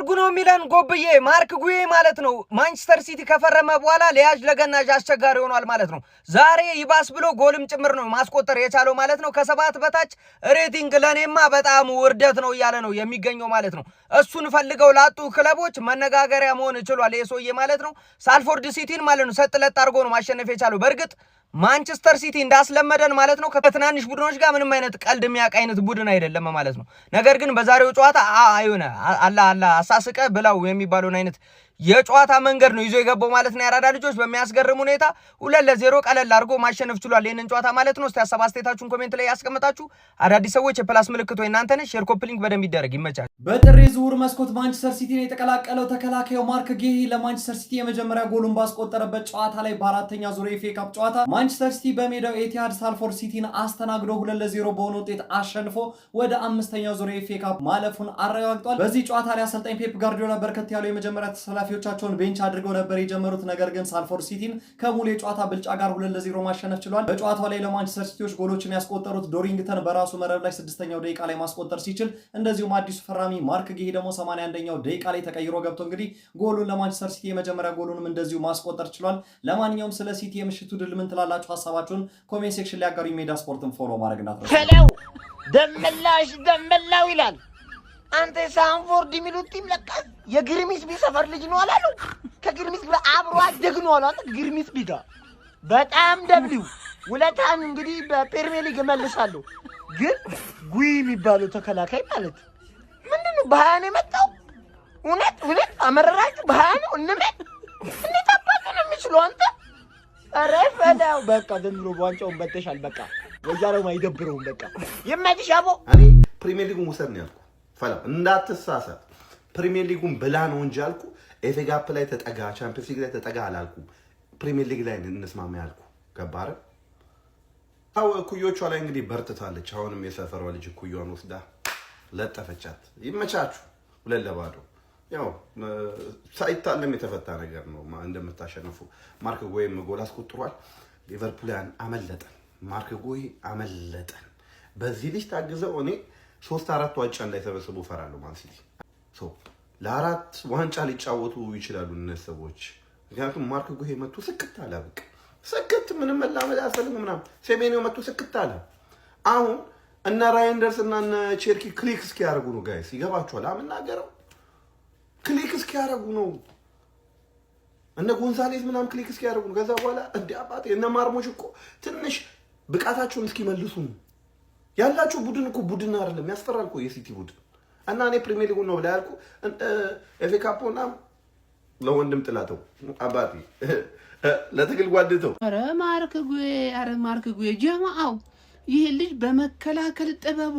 ጉኖ ሚላን ጎብዬ ማርክ ጉዬ ማለት ነው ማንቸስተር ሲቲ ከፈረመ በኋላ ለያጅ ለገናጅ አስቸጋሪ ሆኗል ማለት ነው። ዛሬ ይባስ ብሎ ጎልም ጭምር ነው ማስቆጠር የቻለው ማለት ነው። ከሰባት በታች ሬቲንግ ለኔማ በጣም ውርደት ነው እያለ ነው የሚገኘው ማለት ነው። እሱን ፈልገው ላጡ ክለቦች መነጋገሪያ መሆን ችሏል የሶዬ ማለት ነው። ሳልፎርድ ሲቲን ማለት ነው ሰጥለጥ አድርጎ ነው ማሸነፍ የቻለው። በእርግጥ ማንቸስተር ሲቲ እንዳስለመደን ማለት ነው ከትናንሽ ቡድኖች ጋር ምንም አይነት ቀልድ የሚያውቅ አይነት ቡድን አይደለም ማለት ነው። ነገር ግን በዛሬው ጨዋታ አይሆነ አላ አሳስቀ ብላው የሚባለውን አይነት የጨዋታ መንገድ ነው ይዞ የገባው ማለት ነው። ያራዳ ልጆች በሚያስገርም ሁኔታ 2-0 ቀለል አድርጎ ማሸነፍ ችሏል ይሄንን ጨዋታ ማለት ነው። እስቲ ሐሳብ አስተያየታችሁን ኮሜንት ላይ ያስቀምጣችሁ። አዳዲስ ሰዎች የፕላስ ምልክት ወይ እናንተ ነሽ ሼር ኮፕሊንግ በደንብ ይደረግ ይመቻል። በጥር ዝውውር መስኮት ማንቸስተር ሲቲን የተቀላቀለው ተከላካዩ ማርክ ጌሂ ለማንቸስተር ሲቲ የመጀመሪያ ጎሉን ባስቆጠረበት ጨዋታ ላይ በአራተኛ ዙር የኤፍኤ ካፕ ጨዋታ ማንቸስተር ሲቲ በሜዳው ኤቲሃድ ሳልፎርድ ሲቲን አስተናግዶ 2-0 በሆነ ውጤት አሸንፎ ወደ አምስተኛው ዙር የኤፍኤ ካፕ ማለፉን አረጋግጧል። በዚህ ጨዋታ ላይ አሰልጣኝ ፔፕ ጋርዲዮላ በርከት ያለው የመጀመሪያ ተሰላፊዎቻቸውን ቤንች አድርገው ነበር የጀመሩት። ነገር ግን ሳልፎርድ ሲቲን ከሙሉ የጨዋታ ብልጫ ጋር 2-0 ማሸነፍ ችሏል። በጨዋታው ላይ ለማንቸስተር ሲቲዎች ጎሎችን ያስቆጠሩት ዶሪንግተን በራሱ መረብ ላይ 6ኛው ደቂቃ ላይ ማስቆጠር ሲችል እንደዚሁም አዲሱ ፈራሚ ማርክ ጌሂ ደግሞ 81ኛው ደቂቃ ላይ ተቀይሮ ገብቶ እንግዲህ ጎሉን ለማንቸስተር ሲቲ የመጀመሪያ ጎሉንም እንደዚሁ ማስቆጠር ችሏል። ለማንኛውም ስለ ሲቲ የምሽቱ ድል ምን ትላላችሁ? ሀሳባችሁን ኮሜንት ሴክሽን ላይ አጋሩ። ሜዳ ስፖርትን ፎሎ ማድረግ እንዳትረሱ። ፈለው ደመላው ይላል። አንተ ሳንፎርድ የሚሉት ቲም ለካ የግርሚስቢ ሰፈር ልጅ ነው አላሉ። ከግርሚስቢ አብሮ አደግ ነው አላሉ። ግርሚስቢ ጋር በጣም ደብሊው ውለታን እንግዲህ በፕሪሚየር ሊግ መልሳለሁ። ግን ጉይ የሚባለው ተከላካይ ማለት ምንድነው? በሃያ ነው የመጣው። እውነት አመረራችሁ በሃያ ነው እንዴት አባቱ ነው የሚችለው አንተ? ኧረ ፈዳው በቃ ዘንድሮ ዋንጫውን በተሻል በቃ ወያለው አይደብረውም። በቃ የማይተሻቦ እኔ ፕሪሚየር ሊጉን ወሰድ ነው ያልኩ። ፈላ እንዳትሳሳት ፕሪሚየር ሊጉን ብላ ነው እንጂ ያልኩ ኤፍ ኤ ካፕ ላይ ተጠጋ ቻምፒየንስ ሊግ ላይ ተጠጋ አላልኩ። ፕሪሚየር ሊግ ላይ እንስማማ ያልኩ ገባረ። ታው ኩዮቿ ላይ እንግዲህ በርትታለች። አሁንም የሰፈሯ ልጅ ኩዮን ወስዳ ለጠፈቻት። ይመቻችሁ 2-0 ያው ሳይታለም የተፈታ ነገር ነው። እንደምታሸንፉ ማርክ ጉዬም ጎል አስቆጥሯል። ሊቨርፑልን አመለጠን። ማርክ ጉዬ አመለጠን። በዚህ ልጅ ታግዘው እኔ 3-4 ዋንጫ እንዳይሰበስቡ ፈራለሁ። ማን ሲቲ ለአራት ዋንጫ ሊጫወቱ ይችላሉ እነዚህ ሰዎች። ምክንያቱም ማርክ ጉዬ መጥቶ ስክት አለ። በቃ ስክት ምንም መላመድ አያስፈልግም ምናምን። ሴሜኒዮ መጥቶ ስክት አለ። አሁን እነ ራይንደርስ እና እነ ቼርኪ ክሊክ እስኪያደርጉ ነው ጋይስ። ይገባችኋል? አምናገረው ክሊክ እስኪያደርጉ ነው። እነ ጎንዛሌዝ ምናምን ክሊክ እስኪያደርጉ ነው። ከዛ በኋላ እንደ አባቴ እነ ማርሞሽ እኮ ትንሽ ብቃታቸውን እስኪመልሱ ነው ያላችሁ። ቡድን እኮ ቡድን አይደለም፣ ያስፈራል እኮ የሲቲ ቡድን። እና እኔ ፕሪሚየር ሊጉን ነው ብላ ያልኩ ኤፍ ኤ ካፕና ለወንድም ጥላተው አባቴ ለትግል ጓድተው። አረ ማርክ ጉዬ ጀማአው ይሄ ልጅ በመከላከል ጥበቡ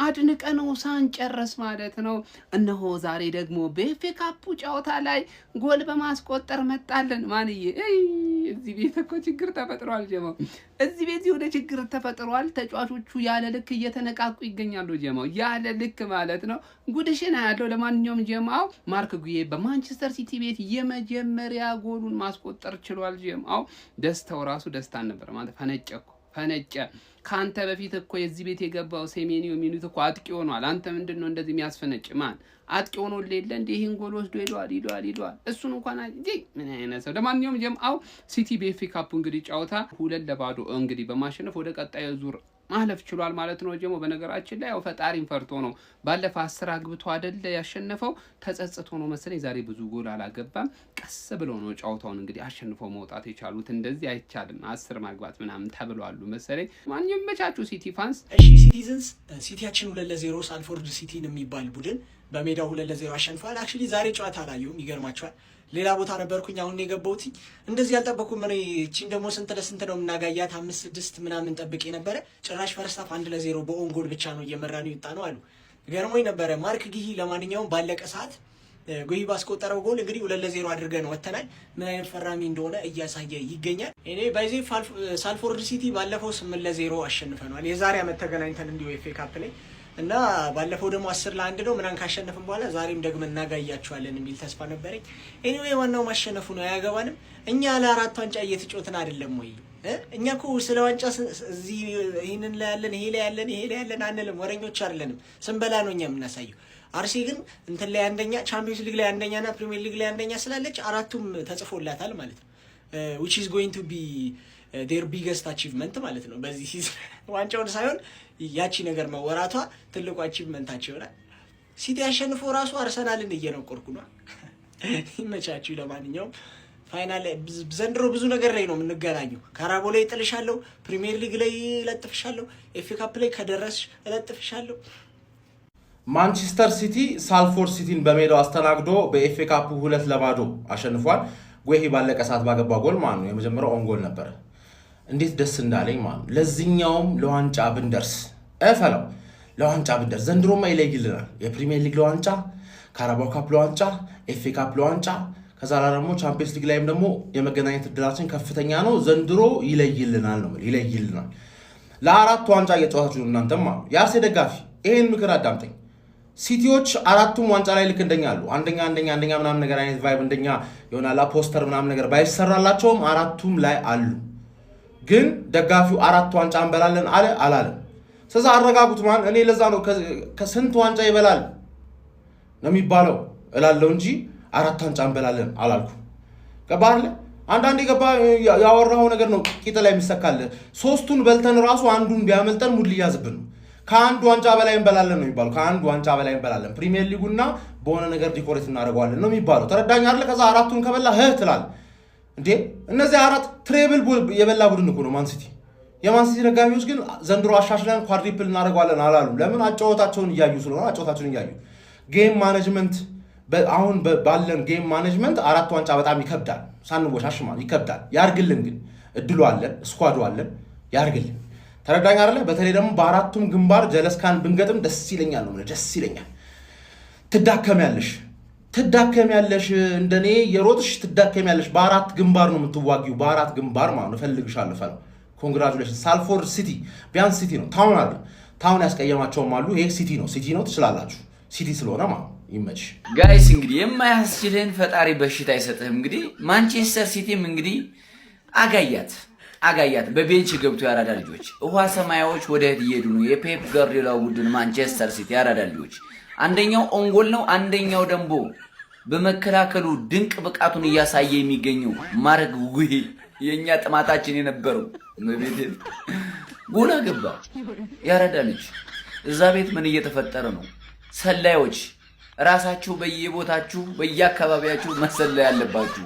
አድንቀነው ሳንጨርስ ማለት ነው። እነሆ ዛሬ ደግሞ በኤፍ ኤ ካፕ ጨዋታ ላይ ጎል በማስቆጠር መጣለን። ማንዬ እዚህ ቤት እኮ ችግር ተፈጥሯል ጀማው። እዚህ ቤት የሆነ ችግር ተፈጥሯል። ተጫዋቾቹ ያለ ልክ እየተነቃቁ ይገኛሉ ጀማው። ያለ ልክ ማለት ነው። ጉድሽና ያለው ለማንኛውም ጀማው ማርክ ጉዬ በማንቸስተር ሲቲ ቤት የመጀመሪያ ጎሉን ማስቆጠር ችሏል ጀማው። ደስታው ራሱ ደስታ ነበር ማለት ፈነጨ። ካንተ በፊት እኮ የዚህ ቤት የገባው ሴሜኒዮ የሚሉት እኮ አጥቂ ሆኗል። አንተ ምንድነው እንደዚህ የሚያስፈነጭ? ማን አጥቂ ሆኖ ለሌለ እንደ ይሄን ጎል ወስዶ ይሏል። እሱን እንኳን እንጂ ምን አይነት ሰው። ለማንኛውም ጀምአው ሲቲ በኤፍ ኤ ካፕ እንግዲህ ጨዋታ 2-0 እንግዲህ በማሸነፍ ወደ ቀጣዩ ዙር ማለፍ ችሏል ማለት ነው። ጀሞ በነገራችን ላይ ያው ፈጣሪን ፈርቶ ነው። ባለፈው 10 አግብቶ አይደለ ያሸነፈው፣ ተጸጽቶ ነው መሰለኝ ዛሬ ብዙ ጎል አላገባም። ቀስ ብሎ ነው ጨዋታውን እንግዲህ አሸንፈው መውጣት የቻሉት። እንደዚህ አይቻልም 10 ማግባት ምናምን ተብሏሉ መሰለኝ። ማንኛውም መቻቹ ሲቲ ፋንስ። እሺ ሲቲዝንስ ሲቲያችን 2-0 ሳልፎርድ ሲቲን የሚባል ቡድን በሜዳው 2-0 አሸንፏል። አክቹሊ ዛሬ ጨዋታ አላየሁም፣ ይገርማችኋል። ሌላ ቦታ ነበርኩኝ። አሁን የገባሁት እንደዚህ ያልጠበኩም። እኔ እቺን ደግሞ ስንት ለስንት ነው የምናጋያት 5-6 ምናምን ጠብቄ ነበረ። ጭራሽ ፈርስት ሃፍ 1-0 በኦን ጎል ብቻ ነው እየመራን ይወጣ ነው አሉ። ገርሞኝ ነበረ። ማርክ ጌሂ ለማንኛውም ባለቀ ሰዓት ጉይ ባስቆጠረው ጎል እንግዲህ 2-0 አድርገን ወተናል። ምን አይነት ፈራሚ እንደሆነ እያሳየ ይገኛል። እኔ ባይዜ ሳልፎርድ ሲቲ ባለፈው 8-0 አሸንፈናል። የዛሬ አመት ተገናኝተን እንዲሁ ኤፍ ኤ ካፕ ላይ እና ባለፈው ደግሞ 10-1 ነው ምናን ካሸነፍን በኋላ ዛሬም ደግመን እናጋያቸዋለን የሚል ተስፋ ነበረኝ። ኤኒዌይ ዋናው ማሸነፉ ነው። አያገባንም። እኛ ለአራት ዋንጫ እየተጫወትን አይደለም ወይ? እኛ እኮ ስለ ዋንጫ እዚህ ይሄንን ላይ ያለን ይሄ ላይ ያለን አንልም። ወረኞች አይደለንም። ስንበላ ነው እኛ የምናሳየው። አርሲ ግን እንትን ላይ አንደኛ፣ ቻምፒየንስ ሊግ ላይ አንደኛና ፕሪሚየር ሊግ ላይ አንደኛ ስላለች አራቱም ተጽፎላታል ማለት ነው። which is going to be their biggest achievement ማለት ነው። በዚህ ሲዝን ዋንጫውን ሳይሆን ያቺ ነገር መወራቷ ትልቁ አቺቭመንታቸው ይሆናል። ሲቲ አሸንፎ ራሱ አርሰናልን እየነቆርኩ ነው። ይመቻችሁ። ለማንኛውም ፋይናል ዘንድሮ ብዙ ነገር ላይ ነው የምንገናኘው። ካራቦ ላይ ጥልሻለሁ፣ ፕሪሚየር ሊግ ላይ እለጥፍሻለሁ፣ ኤፍ ኤ ካፕ ላይ ከደረስሽ እለጥፍሻለሁ። ማንቸስተር ሲቲ ሳልፎርድ ሲቲን በሜዳው አስተናግዶ በኤፍ ኤ ካፕ 2-0 አሸንፏል። ጉሄ ባለቀ ሰዓት ባገባ ጎል ማለት ነው። የመጀመሪያው ኦን ጎል ነበር። እንዴት ደስ እንዳለኝ ማለት ነው። ለዚህኛውም ለዋንጫ ብንደርስ እፈለው ለዋንጫ ብንደርስ ዘንድሮማ ይለይልናል። የፕሪሚየር ሊግ ለዋንጫ፣ ካራባው ካፕ ለዋንጫ፣ ኤፍ ኤ ካፕ ለዋንጫ፣ ከዛ ደግሞ ቻምፒየንስ ሊግ ላይም ደግሞ የመገናኘት እድላችን ከፍተኛ ነው። ዘንድሮ ይለይልናል ነው ይለይልናል። ለአራት ዋንጫ እየጨዋታችሁ ነው እናንተም ማለት ነው። የአርሴ ደጋፊ ይሄን ምክር አዳምጠኝ። ሲቲዎች አራቱም ዋንጫ ላይ ልክ እንደኛ አሉ። አንደኛ ምናምን ነገር አይነት ቫይብ እንደኛ ይሆናል። ፖስተር ምናምን ነገር ባይሰራላቸውም አራቱም ላይ አሉ። ግን ደጋፊው አራት ዋንጫ እንበላለን አለ አላለም። ስለዚህ አረጋጉት ማን እኔ ለዛ ነው ከስንት ዋንጫ ይበላል ነው የሚባለው እላለሁ እንጂ አራት ዋንጫ እንበላለን አላልኩ። ገባህ? አንዳንዴ ገባ ያወራው ነገር ነው ቂጥ ላይ የሚሰካል። ሶስቱን በልተን ራሱ አንዱን ቢያመልጠን ሙድ ሊያዝብን ነው። ከአንድ ዋንጫ በላይ እንበላለን ነው የሚባለው። ከአንድ ዋንጫ በላይ እንበላለን ፕሪሚየር ሊጉና በሆነ ነገር ዲኮሬት እናደርገዋለን ነው የሚባለው። ተረዳኝ አይደል? ከዛ አራቱን ከበላ ትላል እንዴ። እነዚህ አራት ትሬብል የበላ ቡድን እኮ ነው ማን ሲቲ። የማን ሲቲ ደጋፊዎች ግን ዘንድሮ አሻሽለን ኳድሪፕል እናደርገዋለን አላሉም። ለምን? አጫወታቸውን እያዩ ስለሆነ አጫወታቸውን እያዩ ጌም ማኔጅመንት አሁን ባለን ጌም ማኔጅመንት አራት ዋንጫ በጣም ይከብዳል። ሳንወሻሽ ማለት ይከብዳል። ያርግልን ግን እድሉ አለን፣ ስኳዱ አለን፣ ያርግልን። ተረዳኝ አይደለ? በተለይ ደግሞ በአራቱም ግንባር ጀለስካን ብንገጥም ደስ ይለኛል ነው ደስ ይለኛል። ትዳከሚያለሽ እንደኔ የሮጥሽ ትዳከሚያለሽ። በአራት ግንባር ነው የምትዋጊው። በአራት ግንባር ማለት ነው። ፈልግሻለሁ ፈለው። ኮንግራቹሌሽን ሳልፎርድ ሲቲ ቢያንስ ሲቲ ነው። ታውን አለ ታውን ያስቀየማቸውም አሉ። ይሄ ሲቲ ነው ትችላላችሁ። ሲቲ ስለሆነ ማለት ይመች ጋይስ። እንግዲህ የማያስችልን ፈጣሪ በሽታ አይሰጥህም። እንግዲህ ማንቸስተር ሲቲም እንግዲህ አጋያት በቤንች ገብቶ ያራዳ ልጆች ውሃ ሰማያዎች ወደ ህድ እየሄዱ ነው። የፔፕ ጋርዲዮላ ቡድን ማንቸስተር ሲቲ ያራዳ ልጆች አንደኛው ኦንጎል ነው፣ አንደኛው ደግሞ በመከላከሉ ድንቅ ብቃቱን እያሳየ የሚገኘው ማርክ ጉሂ የኛ ጥማታችን የነበረው መቤት ጎላ ገባ። ያራዳ ልጅ እዛ ቤት ምን እየተፈጠረ ነው? ሰላዮች ራሳችሁ በየቦታችሁ በየአካባቢያችሁ መሰለይ ያለባችሁ።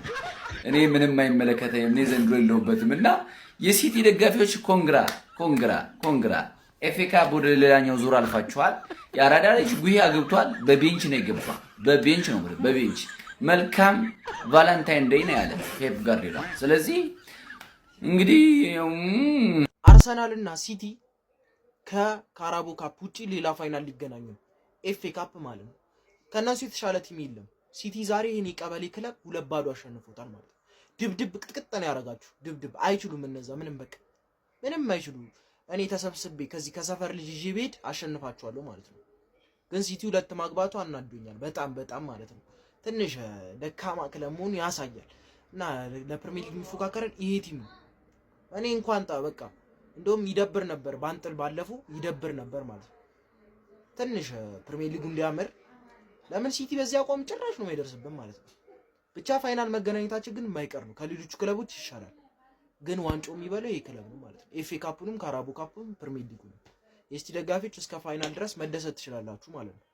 እኔ ምንም አይመለከተኝም። እኔ ዘንድሮ የለሁበትም እና የሲቲ ደጋፊዎች ኮንግራ ኤፍ ኤ ካፕ ወደ ሌላኛው ዙር አልፋችኋል። የአራዳ ልጅ ጉሂ አግብቷል። በቤንች ነው የገባ። በቤንች መልካም ቫለንታይን ዴይ ነው ያለ ፔፕ ጋርዲዮላ። ስለዚህ እንግዲህ አርሰናልና ሲቲ ከካራቦ ካፕ ውጪ ሌላ ፋይናል ሊገናኙ ነው። ኤፍ ኤ ካፕ ማለት ነው። ከነሱ የተሻለ ቲም የለም። ሲቲ ዛሬ ይሄን የቀበሌ ክለብ 2-0 አሸንፎታል ማለት ነው። ድብድብ ቅጥቅጥ ነው ያረጋችሁ። ድብድብ አይችሉም እነዛ ምንም አይችሉ። እኔ ተሰብስቤ ከዚህ ከሰፈር ልጅ ይዤ ቤት አሸንፋቸዋለሁ ማለት ነው። ግን ሲቲ 2 ማግባቱ አናዶኛል በጣም ማለት ነው። ትንሽ ደካማ ክለብ መሆኑ ያሳያል እና ለፕሪሚየር ሊግ የሚፎካከረን ይሄ ቲም ነው። እኔ እንኳን በቃ እንደውም ይደብር ነበር ባንጥል ባለፈው ይደብር ነበር ማለት ነው። ትንሽ ፕሪሚየር ሊጉ እንዲያምር ለምን ሲቲ በዚህ አቋም ጭራሽ ነው የማይደርስብን ማለት ነው። ብቻ ፋይናል መገናኘታችን ግን የማይቀር ነው። ከሌሎቹ ክለቦች ይሻላል። ግን ዋንጫው የሚበለው ይሄ ክለብ ነው ማለት ነው። ኤፍ ኤ ካፑንም ካራቦ ካፑንም ፕሪሚየር ሊጉንም የሲቲ ደጋፊዎች እስከ ፋይናል ድረስ መደሰት ትችላላችሁ ማለት ነው።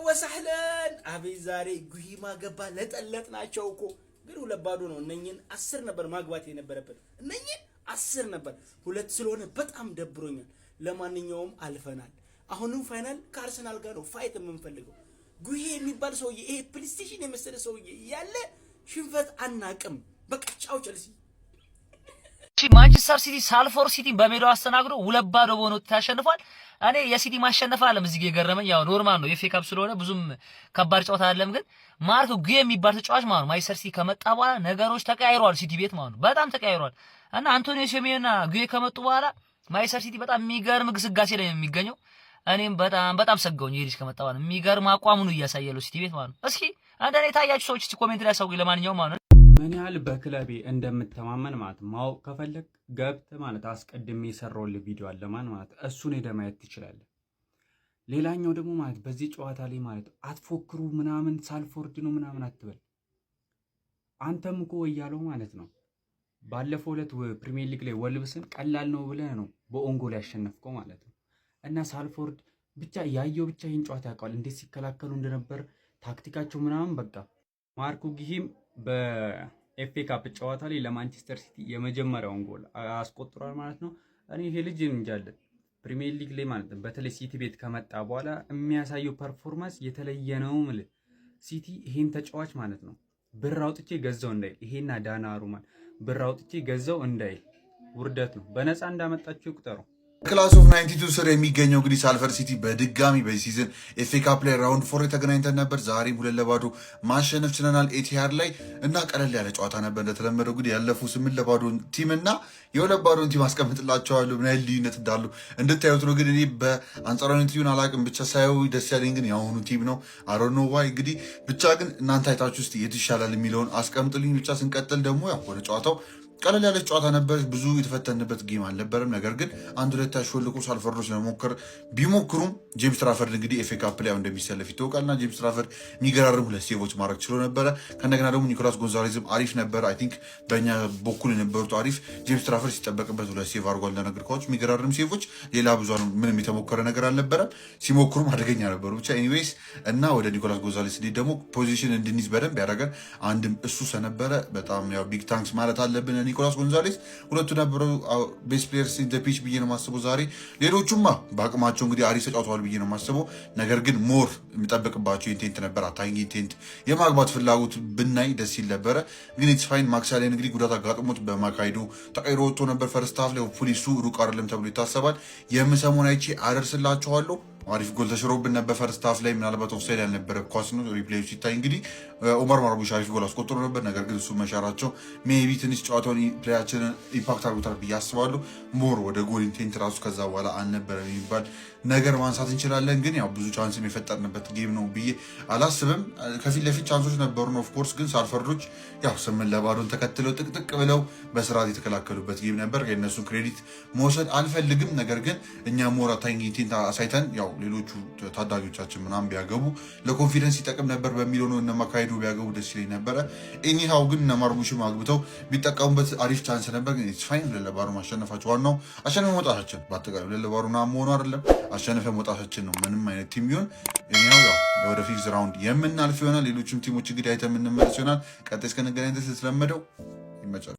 ወሳህለን አቤት ዛሬ ጉሂ ማገባ ለጠለጥ ናቸው እኮ ግን 2-0 ነው። እነኝን 10 ነበር ማግባት የነበረበት። እነኝን 10 ነበር 2 ስለሆነ በጣም ደብሮኛል። ለማንኛውም አልፈናል። አሁንም ፋይናል ከአርሰናል ጋር ነው ፋይት የምንፈልገው። ጉሂ የሚባል ሰውዬ ይሄ ፕሌይስቴሽን የመሰለ ሰውዬ ያለ ሽንፈት አናቅም። በቃ ቻው ቸልሲ። ማንቸስተር ሲቲ ሳልፎርድ ሲቲ በሜዳው አስተናግዶ 2-0 በሆነ ውጤት አሸንፏል። እኔ የሲቲ ማሸነፍ አለም እዚህ የገረመኝ ያው ኖርማል ነው። ኤፍ ኤ ካፕ ስለሆነ ብዙም ከባድ ጨዋታ አይደለም። ግን ማርክ ጉሂ የሚባል ተጫዋች ማለት ነው ማንቸስተር ሲቲ ከመጣ በኋላ ነገሮች ተቀያይረዋል። ሲቲ ቤት ማለት ነው በጣም ተቀያይረዋል እና አንቶኒዮ ሴሜዮና ጉሂ ከመጡ በኋላ ማንቸስተር ሲቲ በጣም የሚገርም ግስጋሴ ላይ ነው የሚገኘው። እኔም በጣም ሰጋውኝ ይሄ ልጅ ከመጣ በኋላ የሚገርም አቋሙን እያሳየለው ሲቲ ቤት ማለት ነው። እስኪ አንዳንዴ የታያችሁ ሰዎች እስቲ ኮሜንት ላይ አሳውቁኝ። ለማንኛውም ማለት ነው ምን ያህል በክለቤ እንደምተማመን ማለት ማወቅ ከፈለግ ገብተህ ማለት አስቀድሜ የሰራሁልህ ቪዲዮ አለ ማለት እሱን ሄደህ ማየት ትችላለህ። ሌላኛው ደግሞ ማለት በዚህ ጨዋታ ላይ ማለት አትፎክሩ ምናምን ሳልፎርድ ነው ምናምን አትበል። አንተም እኮ ወያለው ማለት ነው ባለፈው ዕለት ፕሪሚየር ሊግ ላይ ወልብስን ቀላል ነው ብለህ ነው በኦንጎል ያሸነፍከው ማለት ነው። እና ሳልፎርድ ብቻ ያየው ብቻ ይህን ጨዋታ ያውቃል እንዴት ሲከላከሉ እንደነበር ታክቲካቸው ምናምን። በቃ ማርኮ ጊሂም በኤፍኤ ካፕ ጨዋታ ላይ ለማንቸስተር ሲቲ የመጀመሪያውን ጎል አስቆጥሯል ማለት ነው። እኔ ይሄ ልጅ እንጃለን ፕሪሚየር ሊግ ላይ ማለት ነው በተለይ ሲቲ ቤት ከመጣ በኋላ የሚያሳየው ፐርፎርማንስ የተለየ ነው ማለት ሲቲ ይሄን ተጫዋች ማለት ነው ብር አውጥቼ ገዛው እንዳይል ይሄና ዳናሩማን ብር አውጥቼ ገዛው እንዳይል ውርደት ነው። በነፃ እንዳመጣችሁ ይቁጠሩ። ክላስ ኦፍ 92 ስር የሚገኘው እንግዲህ ሳልፈር ሲቲ በድጋሚ በዚህ ሲዝን ኤፍኤ ካፕ ላይ ራውንድ 4 ተገናኝተን ነበር። ዛሬም 2-0 ማሸነፍ ችለናል ኤቲሃድ ላይ እና ቀለል ያለ ጨዋታ ነበር። እንደተለመደው እንግዲህ ያለፉ 8-0 ቲም እና የ2-0 ቲም አስቀምጥላቸዋለሁ ምን ያህል ልዩነት እንዳሉ እንድታዩት ነው። ግን እኔ በአንጻራዊነት ቲዩን አላቅም ብቻ ሳየው ደስ ያለኝ ግን የአሁኑ ቲም ነው። አሮኖ ዋይ እንግዲህ ብቻ ግን እናንተ አይታችሁ ውስጥ የት ይሻላል የሚለውን አስቀምጥልኝ። ብቻ ስንቀጥል ደግሞ ያው ወደ ጨዋታው ቀለል ያለች ጨዋታ ነበር። ብዙ የተፈተንበት ጌም አልነበረም። ነገር ግን አንድ ሁለት ያሾልቁ ሳልፈርዶች ለመሞከር ቢሞክሩም ጄምስ ትራፈርድ እንግዲህ ኤፍኤ ካፕ ላይ እንደሚሰለፍ ይታወቃልና ጄምስ ትራፈርድ የሚገራርም 2 ሴቮች ማድረግ ችሎ ነበረ። ከእንደገና ደግሞ ኒኮላስ ጎንዛሌዝም አሪፍ ነበር። አይ ቲንክ በእኛ በኩል የነበሩት አሪፍ። ጄምስ ትራፈርድ ሲጠበቅበት 2 ሴቭ አድርጓል። እንደነገርኳችሁ የሚገራርም ሴቮች፣ ሌላ ብዙ ምንም የተሞከረ ነገር አልነበረም። ሲሞክሩም አደገኛ ነበሩ። ብቻ ኤኒዌይስ እና ወደ ኒኮላስ ጎንዛሌዝ ደግሞ ፖዚሽን እንድንይዝ በደንብ ያደረገን አንድም እሱ ሰነበረ። በጣም ያው ቢግ ታንክስ ማለት አለብን ኒኮላስ ጎንዛሌዝ። ሁለቱ ነበሩ ቤስት ፕሌየርስ ኢን ዘ ፒች ብዬ ነው የማስበው ዛሬ። ሌሎቹማ በአቅማቸው እንግዲህ አሪፍ ተጫውተዋል ብዬ ነው የማስበው። ነገር ግን ሞር የሚጠበቅባቸው ኢንቴንት ነበር። አታኪንግ ኢንቴንት የማግባት ፍላጎት ብናይ ደስ ይል ነበረ። ግን ኢትስ ፋይን። ማክሳሌን እንግዲህ ጉዳት አጋጥሞት በማካሄዱ ተቀይሮ ወጥቶ ነበር ፈርስት ሃፍ ላይ። ፖሊሱ ሩቅ አይደለም ተብሎ ይታሰባል። የምሰሞን አይቼ አደርስላችኋለሁ። አሪፍ ጎል ተሽሮብን ነበር ፈርስት ሃፍ ላይ። ምናልባት ኦፍሳይድ ያልነበረ ኳስ ነው። ሪፕሌይ ሲታይ እንግዲህ ኦማር ማርሙሽ አሪፍ ጎል አስቆጥሮ ነበር። ነገር ግን እሱ መሻራቸው ሜቢ ትንሽ ጨዋታውን ፕሌያችንን ኢምፓክት አድርጎታል ብዬ አስባለሁ። ሞር ወደ ጎል ኢንቴንት ራሱ ከዛ በኋላ አልነበረም የሚባል ነገር ማንሳት እንችላለን። ግን ያው ብዙ ቻንስም የፈጠርንበት ጌም ነው ብዬ አላስብም። ከፊት ለፊት ቻንሶች ነበሩን ኦፍኮርስ። ግን ሳልፈርዶች ያው 8-0 ተከትለው ጥቅጥቅ ብለው በስርዓት የተከላከሉበት ጌም ነበር። የእነሱ ክሬዲት መውሰድ አልፈልግም። ነገር ግን እኛ ሞር አታኪንግ ኢንቴንት አሳይተን ያው ሌሎቹ ታዳጊዎቻችን ምናምን ቢያገቡ ለኮንፊደንስ ይጠቅም ነበር በሚለው ነው። እነማካሄዱ ቢያገቡ ደስ ይለኝ ነበረ። ኤኒሃው ግን እነማርሙሽም አግብተው ቢጠቀሙበት አሪፍ ቻንስ ነበር። ግን ኢትስ ፋይን። 2-0 ማሸነፋቸው ዋናው አሸነፈ መውጣታችን በአጠቃላይ 2-0 ና መሆኑ አይደለም አሸነፈ መውጣታችን ነው። ምንም አይነት ቲም ቢሆን እኛው ያው ወደ ፊፍዝ ራውንድ የምናልፍ ይሆናል። ሌሎችም ቲሞች እንግዲህ አይተን የምንመለስ ይሆናል። ቀጣይ እስከነገናኝ ድረስ የተለመደው ይመቻል።